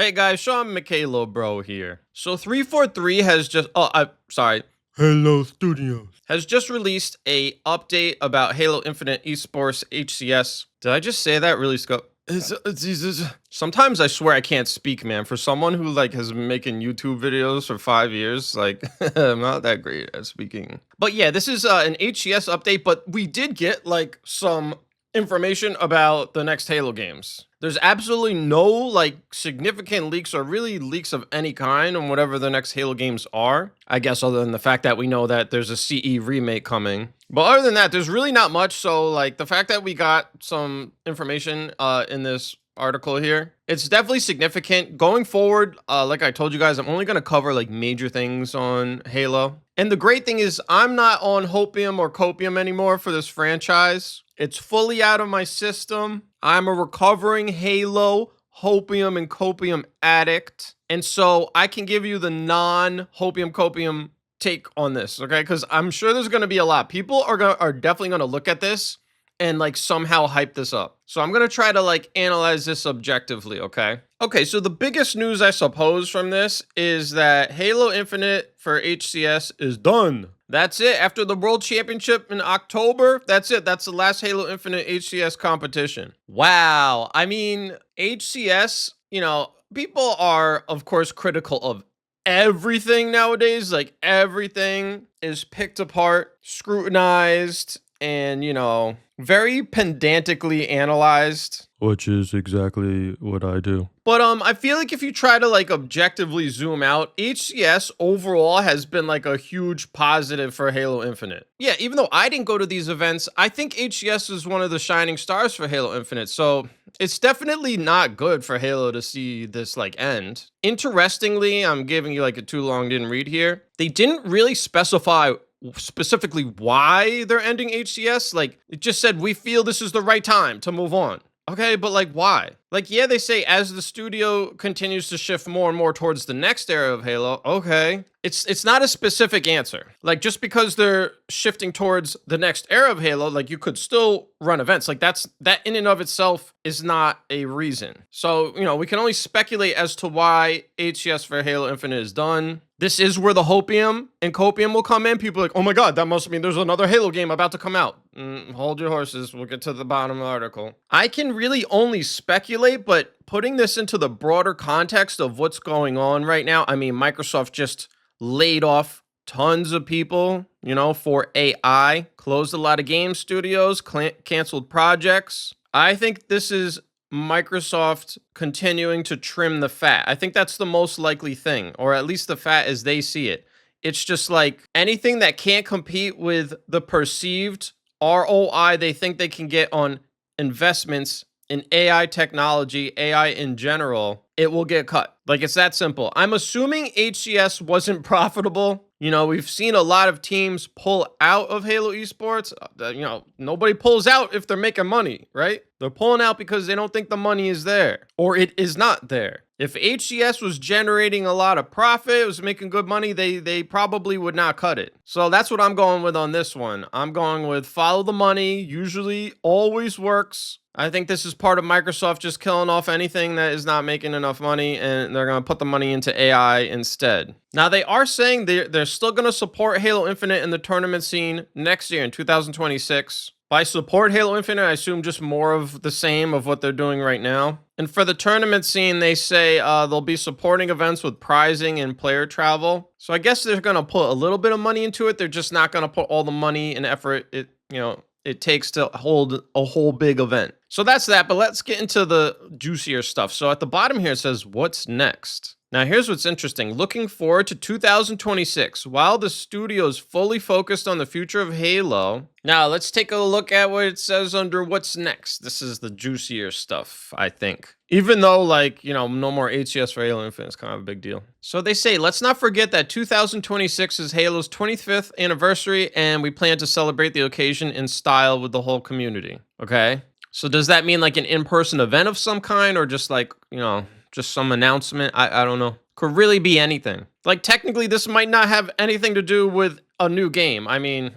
Hey guys, Sean Michaelo bro here. So 343 has just sorry, Halo Studios. has just released a update about Halo Infinite Esports HCS. Did I just say that really Sometimes I swear I can't speak, man. For someone who has been making YouTube videos for 5 years, I'm not that great at speaking. But yeah, this is an HCS update, but we did get some information about the next Halo games. There's absolutely no significant leaks or really leaks of any kind on whatever the next Halo games are. I guess other than the fact that we know that there's a CE remake coming. But other than that, there's really not much. So the fact that we got some information in this article here, it's definitely significant. Going forward, like I told you guys, I'm only going to cover major things on Halo. And the great thing is I'm not on hopium or copium anymore for this franchise. It's fully out of my system. I'm a recovering Halo, hopium, and copium addict. And so I can give you the non-hopium, copium take on this, okay? Because I'm sure there's going to be a lot. People are definitely going to look at this and somehow hype this up. So I'm going to try to analyze this objectively, okay? Okay, so the biggest news I suppose from this is that Halo Infinite for HCS is done. That's it. After the World Championship in October, that's it. That's the last Halo Infinite HCS competition. Wow. I mean, HCS, people are, of course, critical of everything nowadays. Everything is picked apart, scrutinized, and, very pedantically analyzed. Which is exactly what I do. But I feel like if you try to objectively zoom out, HCS overall has been a huge positive for Halo Infinite. Yeah, even though I didn't go to these events, I think HCS is one of the shining stars for Halo Infinite. So it's definitely not good for Halo to see this end. Interestingly, I'm giving you a too long didn't read here. They didn't really specify specifically why they're ending HCS. It just said, we feel this is the right time to move on. Okay, but why? Yeah, they say as the studio continues to shift more and more towards the next era of Halo. Okay. It's not a specific answer. Just because they're shifting towards the next era of Halo, you could still run events. That in and of itself is not a reason. So, we can only speculate as to why HCS for Halo Infinite is done. This is where the hopium and copium will come in. People are like, oh my God, that must mean there's another Halo game about to come out. Hold your horses. We'll get to the bottom of the article. I can really only speculate, but putting this into the broader context of what's going on right now, I mean, Microsoft just laid off tons of people, for AI, closed a lot of game studios, canceled projects. I think this is Microsoft continuing to trim the fat. I think that's the most likely thing, or at least the fat as they see it. It's just anything that can't compete with the perceived ROI they think they can get on investments in AI technology, AI in general, it will get cut. It's that simple. I'm assuming HCS wasn't profitable. We've seen a lot of teams pull out of Halo Esports. Nobody pulls out if they're making money, right? They're pulling out because they don't think the money is there or it is not there. If HCS was generating a lot of profit, it was making good money, they probably would not cut it. So that's what I'm going with on this one. I'm going with follow the money. Usually always works. I think this is part of Microsoft just killing off anything that is not making enough money, and they're going to put the money into AI instead. Now, they are saying they're still going to support Halo Infinite in the tournament scene next year in 2026. By support Halo Infinite, I assume just more of the same of what they're doing right now. And for the tournament scene, they say they'll be supporting events with prizing and player travel. So I guess they're going to put a little bit of money into it. They're just not going to put all the money and effort it takes to hold a whole big event. So that's that, but let's get into the juicier stuff. So at the bottom here, it says, what's next? Now, here's what's interesting. Looking forward to 2026, while the studio is fully focused on the future of Halo. Now, let's take a look at what it says under what's next. This is the juicier stuff, I think. Even though, no more HCS for Halo Infinite is kind of a big deal. So they say, let's not forget that 2026 is Halo's 25th anniversary, and we plan to celebrate the occasion in style with the whole community. Okay? So does that mean an in-person event of some kind, or just just some announcement? I don't know. Could really be anything. Technically, this might not have anything to do with a new game. I mean,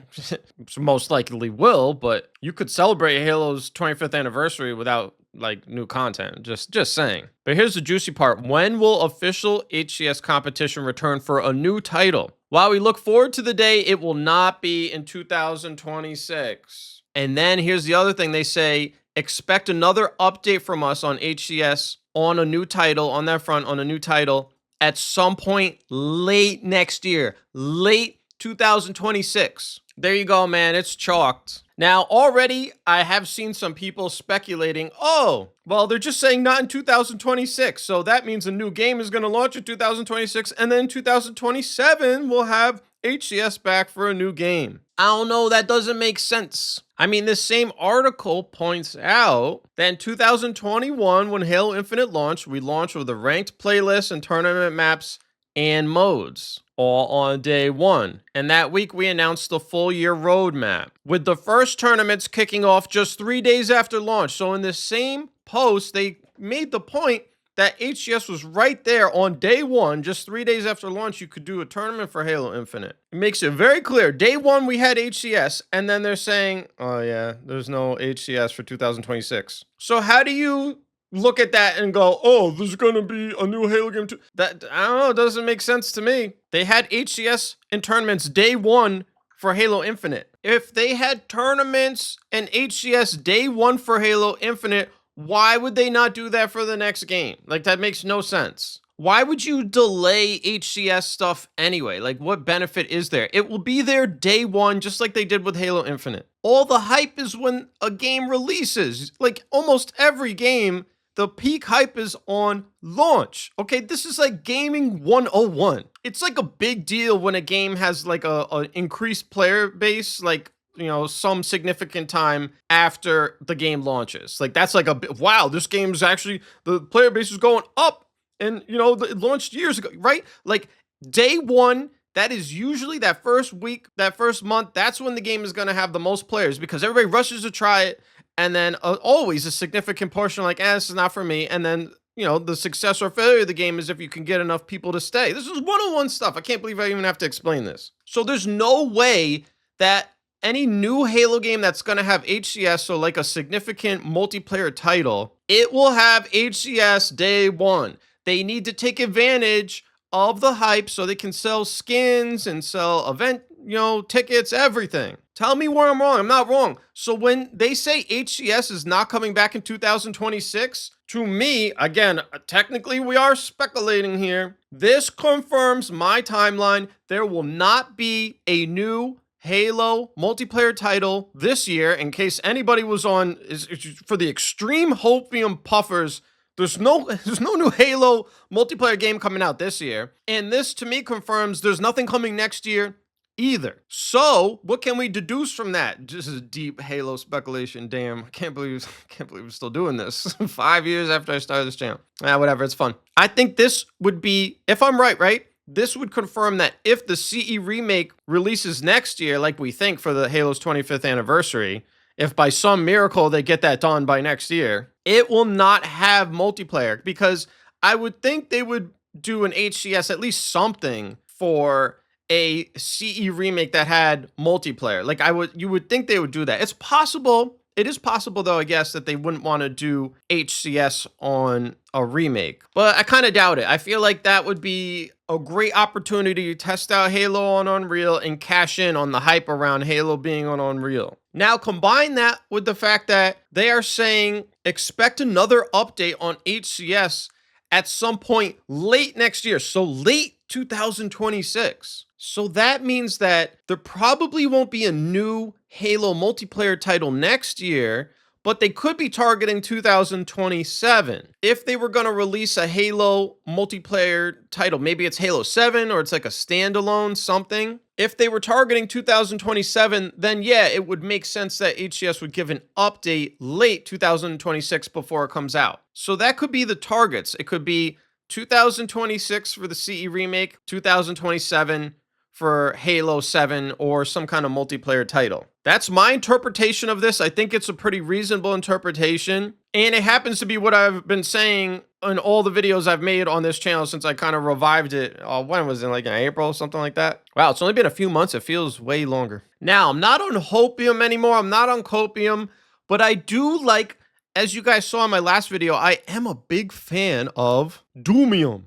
most likely will, but you could celebrate Halo's 25th anniversary without like new content. Just saying. But here's the juicy part. When will official HCS competition return for a new title? While we look forward to the day, it will not be in 2026. And then here's the other thing. They say, expect another update from us on HCS on a new title, on that front, on a new title at some point late next year, late 2026. There you go, man. It's chalked. Now, already I have seen some people speculating, oh, well, they're just saying not in 2026. So that means a new game is going to launch in 2026. And then 2027, we'll have HCS back for a new game. I don't know. That doesn't make sense. I mean, this same article points out that in 2021, when Halo Infinite launched, we launched with a ranked playlist and tournament maps and modes, all on day one. And that week, we announced the full year roadmap, with the first tournaments kicking off just 3 days after launch. So in the same post, they made the point that HCS was right there on day one, just 3 days after launch, you could do a tournament for Halo Infinite. It makes it very clear. Day one, we had HCS, and then they're saying, oh yeah, there's no HCS for 2026. So how do you look at that and go, oh, there's going to be a new Halo game too? That, I don't know, it doesn't make sense to me. They had HCS and tournaments day one for Halo Infinite. If they had tournaments and HCS day one for Halo Infinite, why would they not do that for the next game? Like, that makes no sense. Why would you delay HCS stuff anyway? Like, what benefit is there? It will be there day one, just like they did with Halo Infinite. All the hype is when a game releases. Like, almost every game, the peak hype is on launch. Okay, this is like gaming 101. It's like a big deal when a game has like a increased player base, like, you know, some significant time after the game launches. Like, that's like wow, this game's actually, the player base is going up, and, you know, it launched years ago, right? Like, day one, that is usually that first week, that first month, that's when the game is going to have the most players, because everybody rushes to try it, and then always a significant portion like, this is not for me, and then, you know, the success or failure of the game is if you can get enough people to stay. This is 101 stuff. I can't believe I even have to explain this. So there's no way that any new Halo game that's going to have HCS, so like a significant multiplayer title, it will have HCS day one. They need to take advantage of the hype so they can sell skins and sell event, you know, tickets, everything. Tell me where I'm wrong. I'm not wrong. So when they say HCS is not coming back in 2026, to me, again, technically we are speculating here. This confirms my timeline. There will not be a new Halo multiplayer title this year. In case anybody was on, is for the extreme hopium puffers, there's no new Halo multiplayer game coming out this year. And this to me confirms there's nothing coming next year either. So what can we deduce from that? This is deep Halo speculation. Damn, I can't believe we're still doing this 5 years after I started this channel. Whatever, it's fun. I think this would be, if I'm right? This would confirm that if the CE remake releases next year, like we think for the Halo's 25th anniversary, if by some miracle they get that done by next year, it will not have multiplayer, because I would think they would do an HCS, at least something, for a CE remake that had multiplayer. Like, you would think they would do that. It's possible. It is possible, though, I guess, that they wouldn't want to do HCS on a remake. But I kind of doubt it. I feel like that would be a great opportunity to test out Halo on Unreal and cash in on the hype around Halo being on Unreal. Now, combine that with the fact that they are saying expect another update on HCS at some point late next year. So late 2026. So that means that there probably won't be a new Halo multiplayer title next year, but they could be targeting 2027. If they were going to release a Halo multiplayer title, maybe it's Halo 7 or it's like a standalone something. If they were targeting 2027, then yeah, it would make sense that HCS would give an update late 2026 before it comes out. So that could be the targets. It could be 2026 for the CE remake, 2027 for Halo 7 or some kind of multiplayer title. That's my interpretation of this. I think it's a pretty reasonable interpretation. And it happens to be what I've been saying in all the videos I've made on this channel since I kind of revived it. When was it? Like in April, something like that? Wow, it's only been a few months. It feels way longer. Now, I'm not on hopium anymore. I'm not on copium, but I do like as you guys saw in my last video, I am a big fan of Doomium.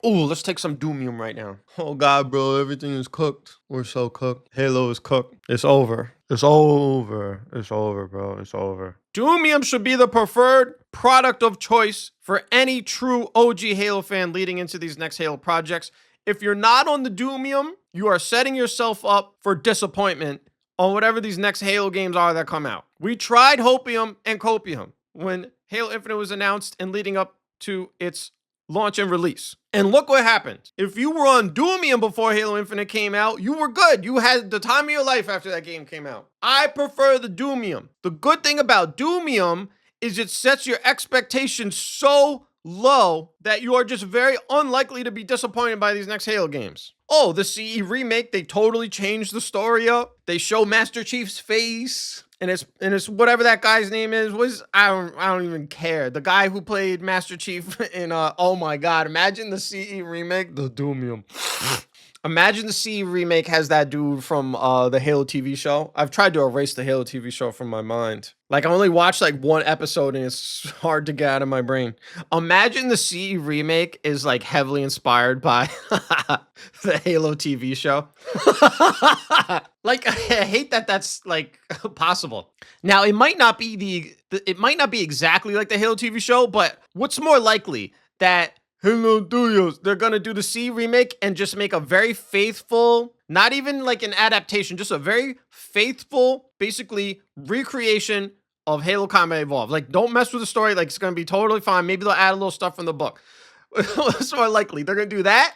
Oh, let's take some Doomium right now. Oh God, bro, everything is cooked. We're so cooked. Halo is cooked. It's over. It's over. It's over, bro. It's over. Doomium should be the preferred product of choice for any true OG Halo fan leading into these next Halo projects. If you're not on the Doomium, you are setting yourself up for disappointment on whatever these next Halo games are that come out. We tried Hopium and Copium when Halo Infinite was announced and leading up to its launch and release. And look what happened. If you were on Doomium before Halo Infinite came out, you were good. You had the time of your life after that game came out. I prefer the Doomium. The good thing about Doomium is it sets your expectations so low that you are just very unlikely to be disappointed by these next Halo games. Oh, the CE remake, they totally changed the story up. They show Master Chief's face. And it's whatever that guy's name is. I don't even care. The guy who played Master Chief in oh my God, imagine the CE remake, the Doomium. Imagine the CE remake has that dude from the Halo TV show. I've tried to erase the Halo TV show from my mind. Like I only watched like one episode and it's hard to get out of my brain. Imagine the CE remake is like heavily inspired by the Halo TV show. Like I hate that that's like possible. Now it might not be it might not be exactly like the Halo TV show, but what's more likely that Halo Studios, they're gonna do the C remake and just make a very faithful, not even like an adaptation, just a very faithful, basically recreation of Halo Combat Evolved. Like, don't mess with the story. Like, it's gonna be totally fine. Maybe they'll add a little stuff from the book. It's more likely they're gonna do that,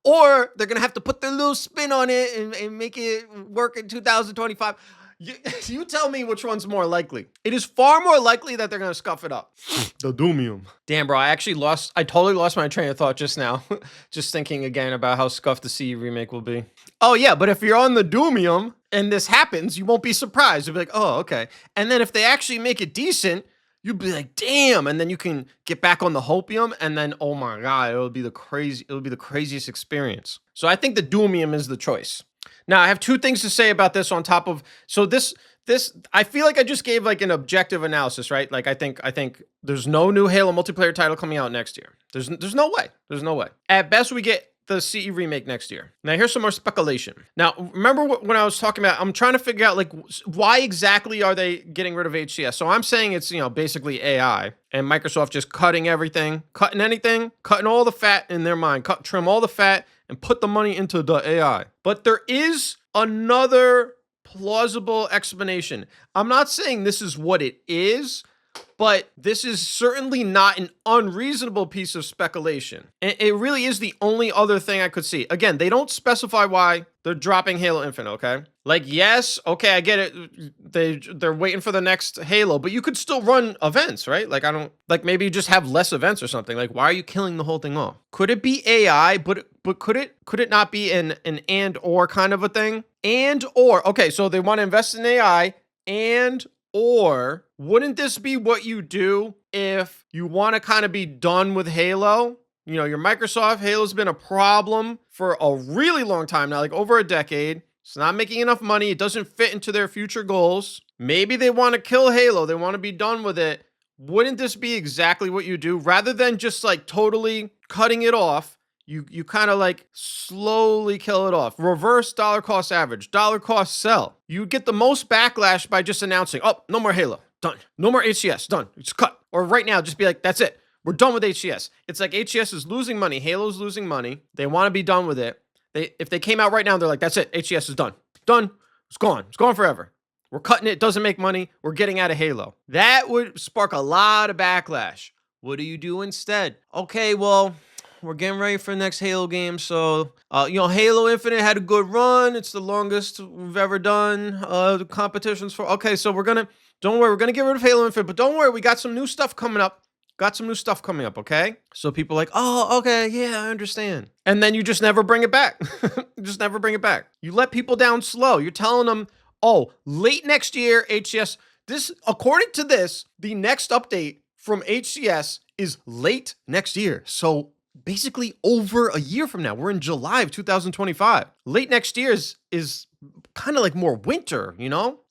or they're gonna have to put their little spin on it and make it work in 2025. You tell me which one's more likely. It is far more likely that they're going to scuff it up. The Doomium. Damn, bro, I totally lost my train of thought just now. Just thinking again about how scuffed the CE remake will be. Oh yeah, but if you're on the Doomium and this happens, you won't be surprised. You'll be like, oh, okay. And then if they actually make it decent, you'll be like, damn. And then you can get back on the Hopium and then, oh my God, it'll be the craziest experience. So I think the Doomium is the choice. Now, I have two things to say about this on top of, so this, I feel like I just gave like an objective analysis, right? Like I think there's no new Halo multiplayer title coming out next year. There's no way. There's no way. At best, we get the CE remake next year. Now, here's some more speculation. Now, remember when I was talking about, I'm trying to figure out like why exactly are they getting rid of HCS? So I'm saying it's, basically AI and Microsoft just cutting everything, cutting all the fat in their mind, trim all the fat and put the money into the AI. But there is another plausible explanation. I'm not saying this is what it is, but this is certainly not an unreasonable piece of speculation. It really is the only other thing I could see. Again, they don't specify why they're dropping Halo Infinite, okay? Like, yes, okay, I get it. They're waiting for the next Halo, but you could still run events, right? Like maybe you just have less events or something. Like, why are you killing the whole thing off? Could it be AI, but could it not be an and or kind of a thing? And or, okay, so they want to invest in AI and or wouldn't this be what you do if you want to kind of be done with Halo? Your Microsoft, Halo's been a problem for a really long time now, like over a decade. It's not making enough money. It doesn't fit into their future goals. Maybe they want to kill Halo. They want to be done with it. Wouldn't this be exactly what you do? Rather than just like totally cutting it off, you kind of like slowly kill it off. Reverse dollar cost average, dollar cost sell. You get the most backlash by just announcing, oh, no more Halo, done. No more HCS, done. It's cut. Or right now, just be like, that's it. We're done with HCS. It's like HCS is losing money. Halo's losing money. They want to be done with it. If they came out right now, they're like, that's it. HCS is done. Done. It's gone. It's gone forever. We're cutting it. Doesn't make money. We're getting out of Halo. That would spark a lot of backlash. What do you do instead? Okay, well, we're getting ready for the next Halo game. So, Halo Infinite had a good run. It's the longest we've ever done. The competitions for, okay, so don't worry, we're going to get rid of Halo Infinite, but don't worry, we got some new stuff coming up. Okay? So people are like, oh, okay, yeah, I understand. And then you just never bring it back. You let people down slow. You're telling them, oh, late next year, HCS, according to this, the next update from HCS is late next year. So basically over a year from now. We're in July of 2025. Late next year is kind of like more winter,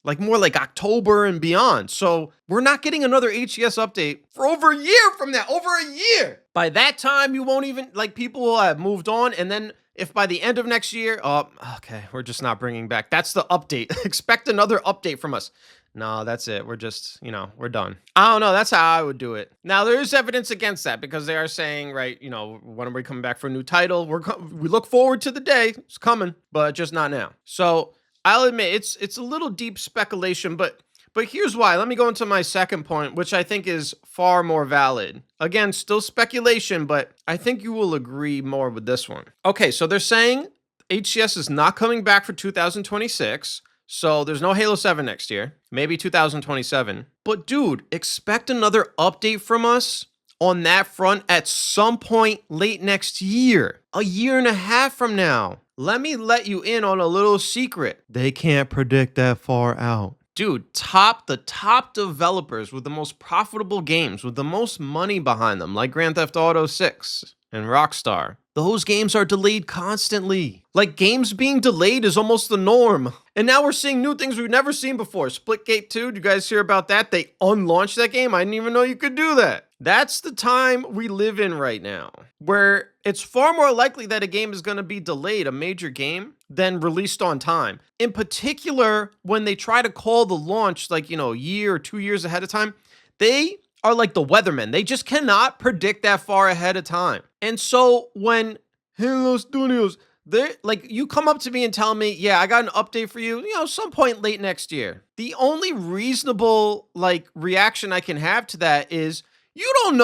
like more like October and beyond. So we're not getting another HCS update for over a year from now, over a year. By that time, you won't even, like, people will have moved on. And then if by the end of next year, oh, okay, we're just not bringing back. That's the update. Expect another update from us. No, that's it. We're just, we're done. I don't know. That's how I would do it. Now, there is evidence against that because they are saying, right, when are we coming back for a new title? We look forward to the day. It's coming, but just not now. So I'll admit it's a little deep speculation, but here's why. Let me go into my second point, which I think is far more valid. Again, still speculation, but I think you will agree more with this one. Okay, so they're saying HCS is not coming back for 2026. So there's no Halo 7 next year, maybe 2027. But dude, expect another update from us on that front at some point late next year, a year and a half from now. Let me let you in on a little secret. They can't predict that far out. Dude, the top developers with the most profitable games, with the most money behind them, like Grand Theft Auto 6 and Rockstar, those games are delayed constantly. Like, games being delayed is almost the norm. And now we're seeing new things we've never seen before. Splitgate 2, did you guys hear about that? They unlaunched that game. I didn't even know you could do that. That's the time we live in right now, where it's far more likely that a game is going to be delayed, a major game, than released on time. In particular, when they try to call the launch, like, a year or 2 years ahead of time, they are like the weathermen. They just cannot predict that far ahead of time. And so when Halo Studios, you come up to me and tell me, yeah, I got an update for you, some point late next year. The only reasonable reaction I can have to that is, you don't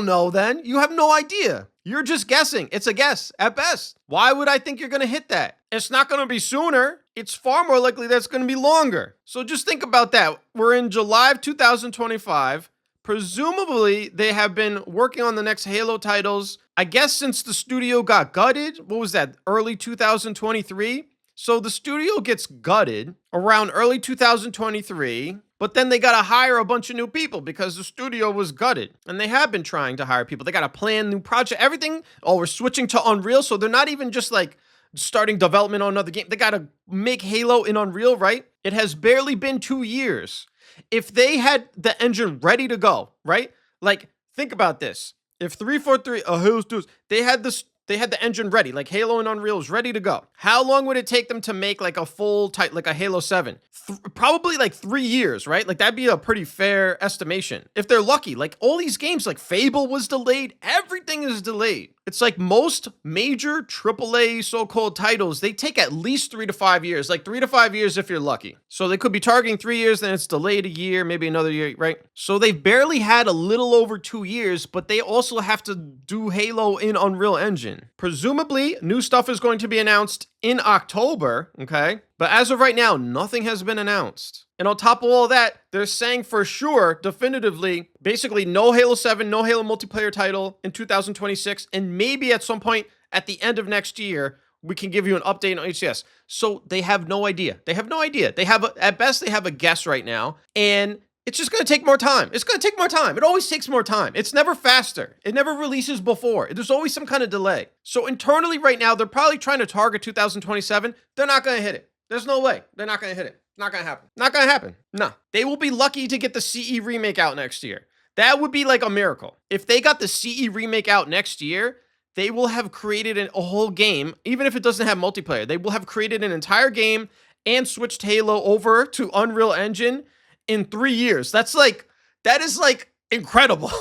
know then. You have no idea. You're just guessing. It's a guess at best. Why would I think you're going to hit that? It's not going to be sooner. It's far more likely that it's going to be longer. So just think about that. We're in July of 2025. Presumably, they have been working on the next Halo titles, I guess, since the studio got gutted. What was that? Early 2023? So the studio gets gutted around early 2023. But then they got to hire a bunch of new people because the studio was gutted. And they have been trying to hire people. They got to plan new project, everything. Oh, we're switching to Unreal. So they're not even just starting development on another game. They got to make Halo in Unreal, right? It has barely been 2 years. If they had the engine ready to go, right? Think about this. If 343, Halo Studios, they had the engine ready, like Halo and Unreal is ready to go. How long would it take them to make a full type, like a Halo 7? Probably 3 years, right? That'd be a pretty fair estimation. If they're lucky, all these games, Fable was delayed, everything is delayed. It's most major AAA so-called titles, they take at least 3 to 5 years, 3 to 5 years if you're lucky. So they could be targeting 3 years, then it's delayed a year, maybe another year, right? So they've barely had a little over 2 years, but they also have to do Halo in Unreal Engine. Presumably, new stuff is going to be announced in October, okay? But as of right now, nothing has been announced. And on top of all that, they're saying for sure, definitively, basically no Halo 7, no Halo multiplayer title in 2026, and maybe at some point at the end of next year, we can give you an update on HCS. So they have no idea. At best, they have a guess right now, and it's just going to take more time. It's going to take more time. It always takes more time. It's never faster. It never releases before. There's always some kind of delay. So internally right now, they're probably trying to target 2027. They're not going to hit it. There's no way. They're not going to hit it. Not going to happen. Not going to happen. No. They will be lucky to get the CE remake out next year. That would be a miracle. If they got the CE remake out next year, they will have created a whole game, even if it doesn't have multiplayer. They will have created an entire game and switched Halo over to Unreal Engine in 3 years. That is incredible,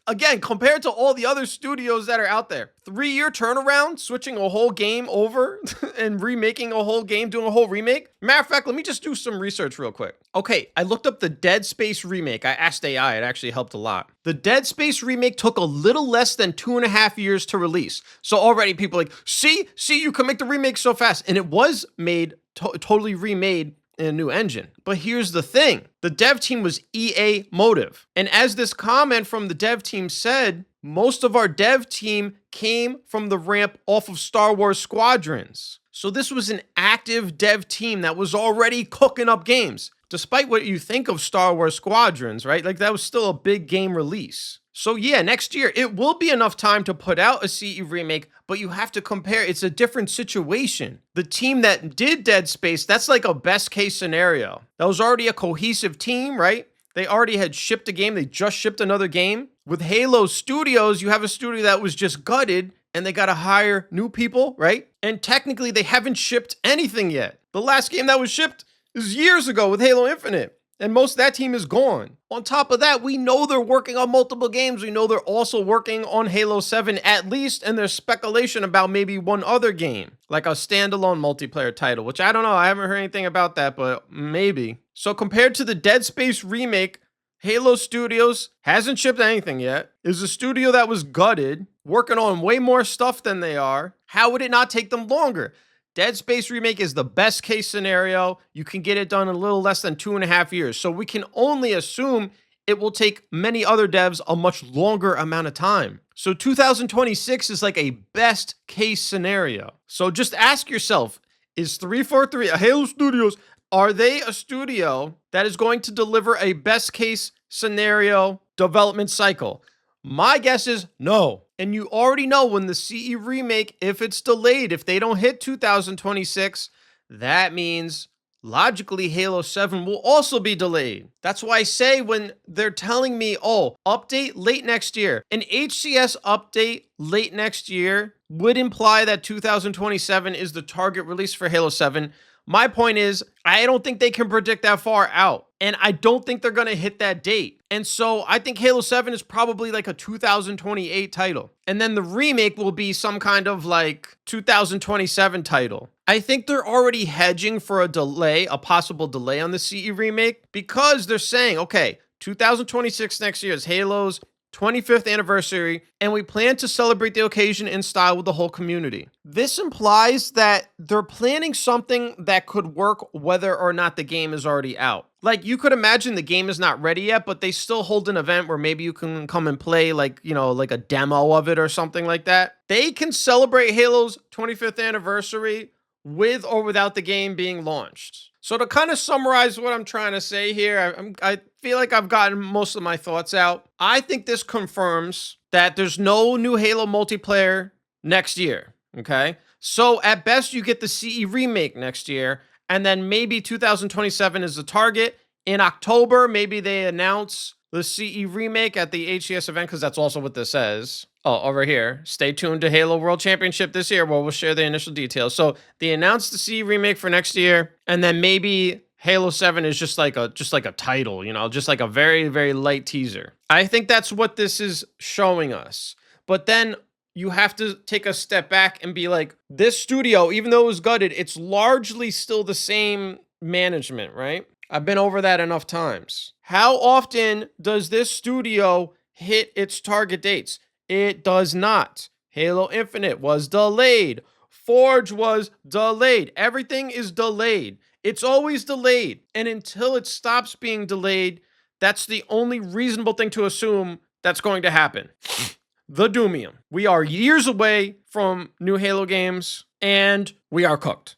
again, compared to all the other studios that are out there. 3-year turnaround, switching a whole game over and remaking a whole game, doing a whole remake. Matter of fact, let me just do some research real quick. Okay, I looked up the Dead Space remake. I asked AI, it actually helped a lot. The Dead Space remake took a little less than 2.5 years to release. So already people see, you can make the remake so fast. And it was made, totally remade in a new engine. But here's the thing. The dev team was EA Motive. And as this comment from the dev team said, most of our dev team came from the ramp off of Star Wars Squadrons. So this was an active dev team that was already cooking up games. Despite what you think of Star Wars Squadrons, right? That was still a big game release. So yeah, next year it will be enough time to put out a CE remake, but you have to compare. It's a different situation. The team that did Dead Space, that's like a best case scenario. That was already a cohesive team, right? They already had shipped a game. They just shipped another game. With Halo Studios, you have a studio that was just gutted and they got to hire new people, right? And technically, they haven't shipped anything yet. The last game that was shipped is years ago with Halo Infinite. And most of that team is gone. On top of that, we know they're working on multiple games. We know they're also working on Halo 7 at least, and there's speculation about maybe one other game, like a standalone multiplayer title, which I don't know. I haven't heard anything about that, but maybe. So compared to the Dead Space remake, Halo Studios hasn't shipped anything yet, is a studio that was gutted, working on way more stuff than they are. How would it not take them longer? Dead Space remake is the best case scenario. You can get it done in a little less than 2.5 years. So we can only assume it will take many other devs a much longer amount of time. So 2026 is like a best case scenario. So just ask yourself, is 343 a Halo Studios? Are they a studio that is going to deliver a best case scenario development cycle? My guess is no. And you already know when the CE remake, if it's delayed, if they don't hit 2026, that means logically Halo 7 will also be delayed. That's why I say when they're telling me, oh, update late next year, an HCS update late next year would imply that 2027 is the target release for Halo 7. My point is, I don't think they can predict that far out. And I don't think they're going to hit that date. And so I think Halo 7 is probably like a 2028 title. And then the remake will be some kind of like 2027 title. I think they're already hedging for a delay, a possible delay on the CE remake, because they're saying, okay, 2026 next year is Halo's 25th anniversary, and we plan to celebrate the occasion in style with the whole community. This implies that they're planning something that could work whether or not the game is already out. Like, you could imagine the game is not ready yet, but they still hold an event where maybe you can come and play like, like a demo of it or something like that. They can celebrate Halo's 25th anniversary with or without the game being launched. So to kind of summarize what I'm trying to say here, I feel like I've gotten most of my thoughts out. I think this confirms that there's no new Halo multiplayer next year, okay? So at best, you get the CE remake next year, and then maybe 2027 is the target. In October, maybe they announce the CE remake at the HCS event, because that's also what this says. Oh, over here. Stay tuned to Halo World Championship this year, where we'll share the initial details. So they announced the CE remake for next year, and then maybe Halo 7 is just like a title, just like a very, very light teaser. I think that's what this is showing us. But then you have to take a step back and be like, this studio, even though it was gutted, it's largely still the same management, right? I've been over that enough times. How often does this studio hit its target dates? It does not. Halo Infinite was delayed. Forge was delayed. Everything is delayed. It's always delayed. And until it stops being delayed, that's the only reasonable thing to assume that's going to happen. The Doomium. We are years away from new Halo games, and we are cooked.